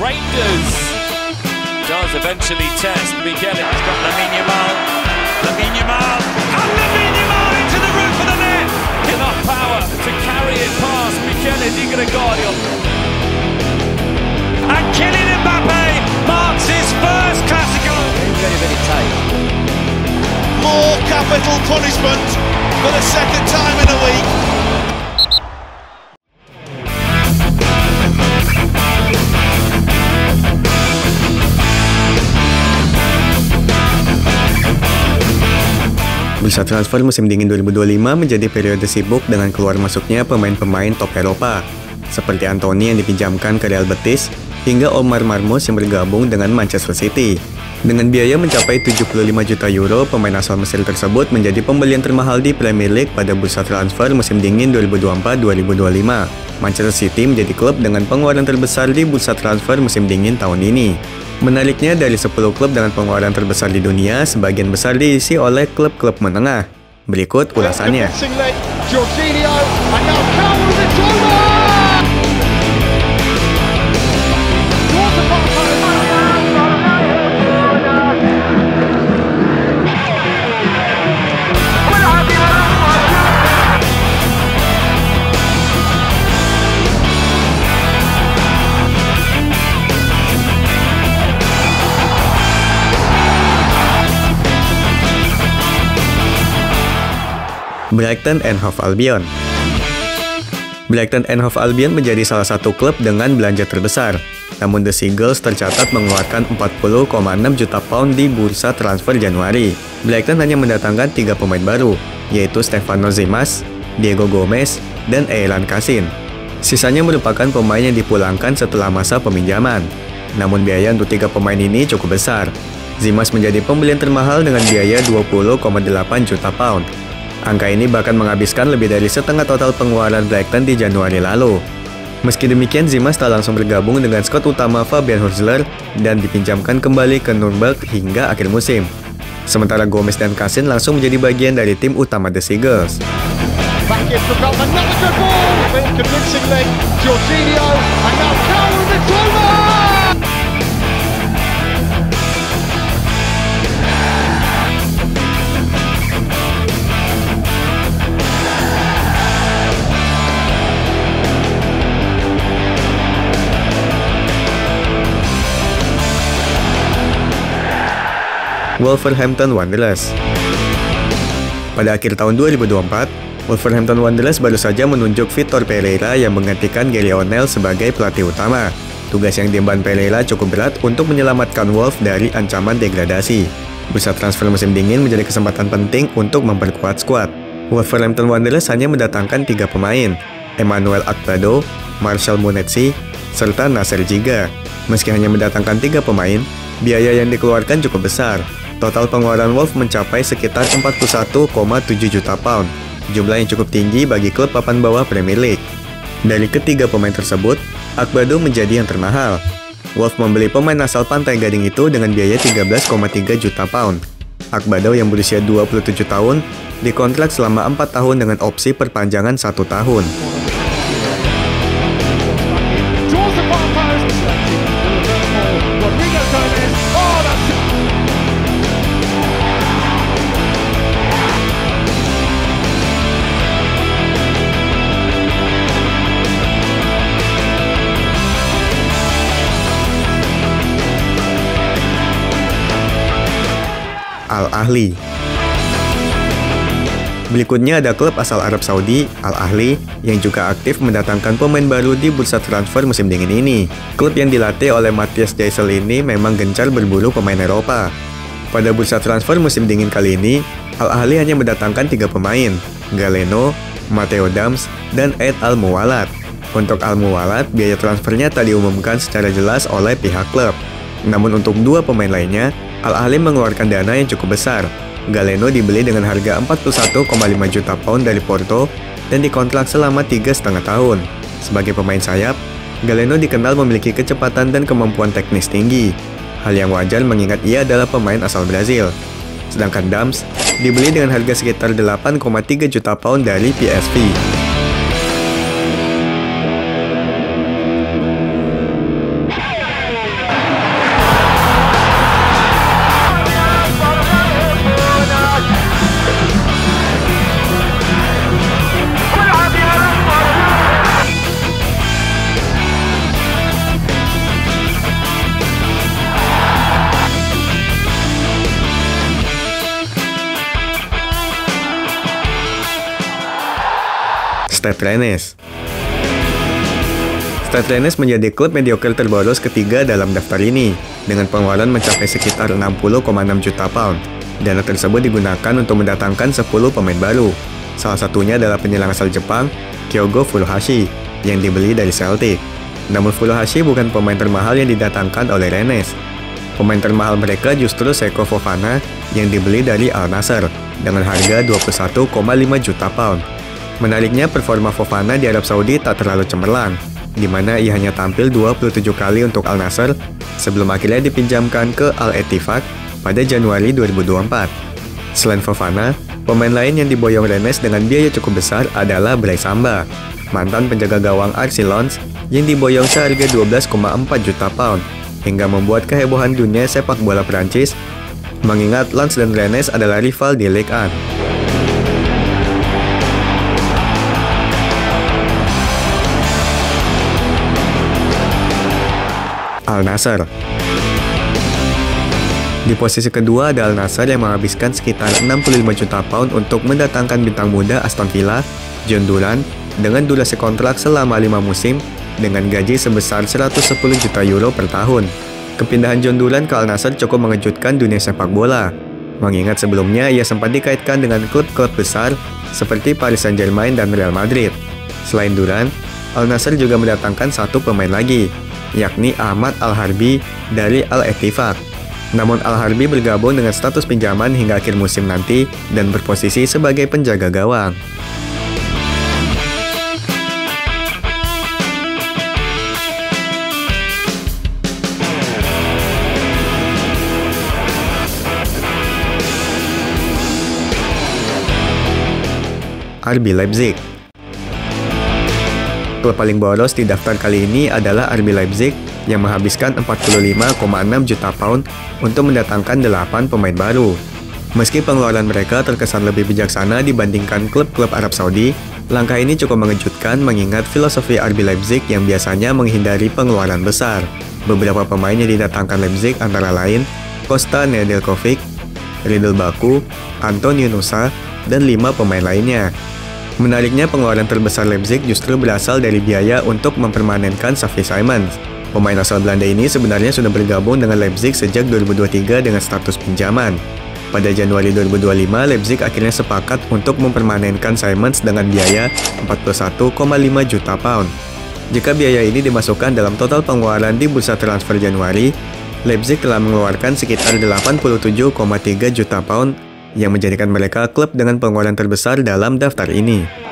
Rangers does eventually test Mikel. He's got Lamine Yamal. Lamine Yamal. And Lamine Yamal into the roof of the net. Enough power to carry it past Michele Di Gregorio. And Kylian Mbappe marks his first Clasico. Very, very tight. More capital punishment for the second time in a week. Bursa transfer musim dingin 2025 menjadi periode sibuk dengan keluar masuknya pemain-pemain top Eropa, seperti Anthony yang dipinjamkan ke Real Betis, hingga Omar Marmoush yang bergabung dengan Manchester City. Dengan biaya mencapai 75 juta euro, pemain asal Mesir tersebut menjadi pembelian termahal di Premier League pada bursa transfer musim dingin 2024-2025. Manchester City menjadi klub dengan pengeluaran terbesar di bursa transfer musim dingin tahun ini. Menariknya, dari 10 klub dengan pengeluaran terbesar di dunia, sebagian besar diisi oleh klub-klub menengah. Berikut ulasannya. Brighton and Hove Albion. Brighton and Hove Albion menjadi salah satu klub dengan belanja terbesar. Namun The Seagulls tercatat mengeluarkan 40,6 juta pound di bursa transfer Januari. Brighton hanya mendatangkan 3 pemain baru, yaitu Stefano Zimas, Diego Gomez, dan Eilan Kassin. Sisanya merupakan pemain yang dipulangkan setelah masa peminjaman. Namun biaya untuk 3 pemain ini cukup besar. Zimas menjadi pembelian termahal dengan biaya 20,8 juta pound. Angka ini bahkan menghabiskan lebih dari setengah total pengeluaran Brighton di Januari lalu. Meski demikian, Zimas tak langsung bergabung dengan skuad utama Fabian Hürzeler dan dipinjamkan kembali ke Nuremberg hingga akhir musim. Sementara Gomez dan Kassin langsung menjadi bagian dari tim utama The Seagulls. Wolverhampton Wanderers. Pada akhir tahun 2024, Wolverhampton Wanderers baru saja menunjuk Vitor Pereira yang menggantikan Gary O'Neill sebagai pelatih utama. Tugas yang diemban Pereira cukup berat untuk menyelamatkan Wolves dari ancaman degradasi. Bursa transfer musim dingin menjadi kesempatan penting untuk memperkuat skuad. Wolverhampton Wanderers hanya mendatangkan 3 pemain, Emmanuel Agbado, Marcel Munetsi, serta Nasser Jiga. Meski hanya mendatangkan 3 pemain, biaya yang dikeluarkan cukup besar. Total pengeluaran Wolves mencapai sekitar 41,7 juta pound, jumlah yang cukup tinggi bagi klub papan bawah Premier League. Dari ketiga pemain tersebut, Agbado menjadi yang termahal. Wolves membeli pemain asal Pantai Gading itu dengan biaya 13,3 juta pound. Agbado yang berusia 27 tahun, dikontrak selama 4 tahun dengan opsi perpanjangan 1 tahun. Al Ahly. Berikutnya ada klub asal Arab Saudi, Al Ahly, yang juga aktif mendatangkan pemain baru di bursa transfer musim dingin ini. Klub yang dilatih oleh Matthias Jaisel ini memang gencar berburu pemain Eropa. Pada bursa transfer musim dingin kali ini, Al Ahly hanya mendatangkan 3 pemain, Galeno, Matteo Dams, dan Ed Al-Muwalat. Untuk Al-Muwalat, biaya transfernya tak diumumkan secara jelas oleh pihak klub. Namun untuk 2 pemain lainnya, Al Ahly mengeluarkan dana yang cukup besar. Galeno dibeli dengan harga 41,5 juta pound dari Porto dan dikontrak selama 3,5 tahun. Sebagai pemain sayap, Galeno dikenal memiliki kecepatan dan kemampuan teknis tinggi. Hal yang wajar mengingat ia adalah pemain asal Brazil. Sedangkan Dams dibeli dengan harga sekitar 8,3 juta pound dari PSV. Stade Rennes. Stade Rennes menjadi klub mediocre terboros ketiga dalam daftar ini, dengan pengeluaran mencapai sekitar 60,6 juta pound. Dana tersebut digunakan untuk mendatangkan 10 pemain baru. Salah satunya adalah penyelang asal Jepang, Kyogo Furuhashi, yang dibeli dari Celtic. Namun Furuhashi bukan pemain termahal yang didatangkan oleh Rennes. Pemain termahal mereka justru Seko Fofana yang dibeli dari Al Nassr dengan harga 21,5 juta pound. Menariknya, performa Fofana di Arab Saudi tak terlalu cemerlang, di mana ia hanya tampil 27 kali untuk Al Nassr sebelum akhirnya dipinjamkan ke Al Ettifaq pada Januari 2024. Selain Fofana, pemain lain yang diboyong Rennes dengan biaya cukup besar adalah Blaise Samba, mantan penjaga gawang RC Lens yang diboyong seharga 12,4 juta pound, hingga membuat kehebohan dunia sepak bola Prancis, mengingat Lens dan Rennes adalah rival di Ligue 1. Al Nassr. Di posisi kedua ada Al Nassr yang menghabiskan sekitar 65 juta pound untuk mendatangkan bintang muda Aston Villa, John Duran, dengan durasi kontrak selama 5 musim dengan gaji sebesar 110 juta euro per tahun. Kepindahan John Duran ke Al Nassr cukup mengejutkan dunia sepak bola, mengingat sebelumnya ia sempat dikaitkan dengan klub-klub besar seperti Paris Saint-Germain dan Real Madrid. Selain Duran, Al Nassr juga mendatangkan satu pemain lagi, yakni Ahmad Al-Harbi dari Al Ettifaq. Namun Al-Harbi bergabung dengan status pinjaman hingga akhir musim nanti dan berposisi sebagai penjaga gawang. RB Leipzig. Klub paling boros di daftar kali ini adalah RB Leipzig yang menghabiskan 45,6 juta pound untuk mendatangkan 8 pemain baru. Meski pengeluaran mereka terkesan lebih bijaksana dibandingkan klub-klub Arab Saudi, langkah ini cukup mengejutkan mengingat filosofi RB Leipzig yang biasanya menghindari pengeluaran besar. Beberapa pemain yang didatangkan Leipzig antara lain Kosta Nedeljkovic, Ridel Baku, Antonio Nusa, dan 5 pemain lainnya. Menariknya, pengeluaran terbesar Leipzig justru berasal dari biaya untuk mempermanenkan Xavi Simons. Pemain asal Belanda ini sebenarnya sudah bergabung dengan Leipzig sejak 2023 dengan status pinjaman. Pada Januari 2025, Leipzig akhirnya sepakat untuk mempermanenkan Simons dengan biaya 41,5 juta pound. Jika biaya ini dimasukkan dalam total pengeluaran di bursa transfer Januari, Leipzig telah mengeluarkan sekitar 87,3 juta pound yang menjadikan mereka klub dengan pengeluaran terbesar dalam daftar ini.